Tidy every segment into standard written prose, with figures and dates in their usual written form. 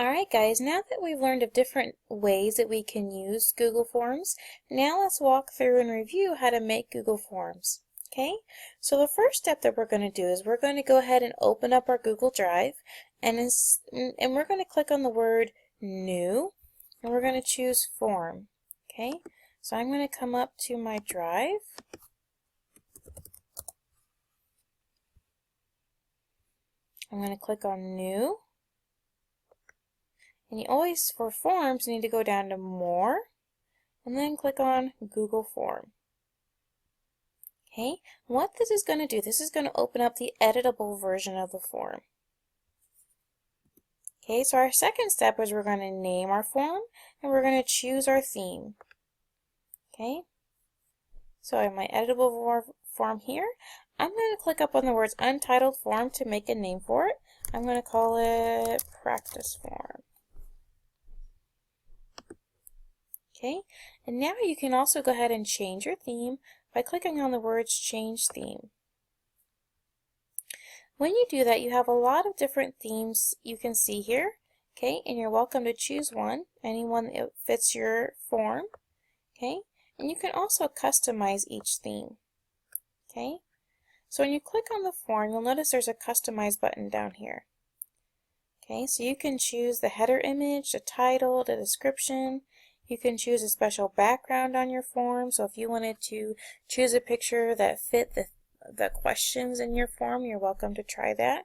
Alright guys, now that we've learned of different ways that we can use Google Forms, now let's walk through and review how to make Google Forms. Okay, so the first step that we're going to do is we're going to go ahead and open up our Google Drive and we're going to click on the word New and we're going to choose Form. Okay, so I'm going to come up to my Drive. I'm going to click on New. And you always, for forms, need to go down to More, and then click on Google Form. Okay, what this is going to do, this is going to open up the editable version of the form. Okay, so our second step is we're going to name our form, and we're going to choose our theme. Okay, so in my editable form here, I'm going to click up on the words Untitled Form to make a name for it. I'm going to call it Practice Form. Okay, and now you can also go ahead and change your theme by clicking on the words Change Theme. When you do that, you have a lot of different themes you can see here, okay, and you're welcome to choose one, any one that fits your form, okay, and you can also customize each theme, okay. So when you click on the form, you'll notice there's a Customize button down here. Okay, so you can choose the header image, the title, the description. You can choose a special background on your form, so if you wanted to choose a picture that fit the questions in your form, you're welcome to try that.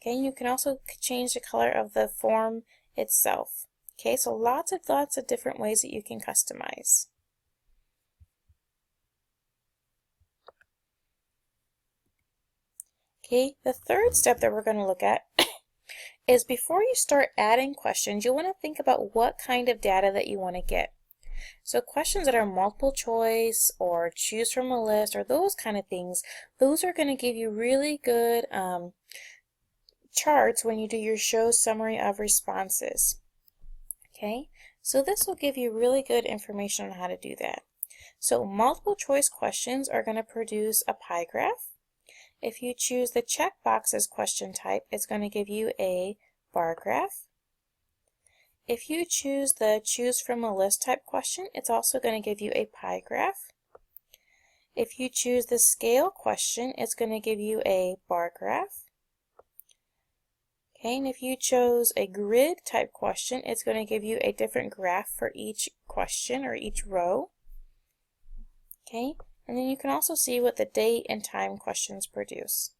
Okay, you can also change the color of the form itself. Okay, so lots of different ways that you can customize. Okay, the third step that we're going to look at is before you start adding questions, you want to think about what kind of data that you want to get. So questions that are multiple choice or choose from a list or those kind of things, those are going to give you really good charts when you do your show summary of responses. Okay, so this will give you really good information on how to do that. So multiple choice questions are going to produce a pie graph. If you choose the checkbox as question type, it's going to give you a bar graph. If you choose the choose from a list type question, it's also going to give you a pie graph. If you choose the scale question, it's going to give you a bar graph. Okay, and if you chose a grid type question, it's going to give you a different graph for each question or each row. Okay, and then you can also see what the date and time questions produce.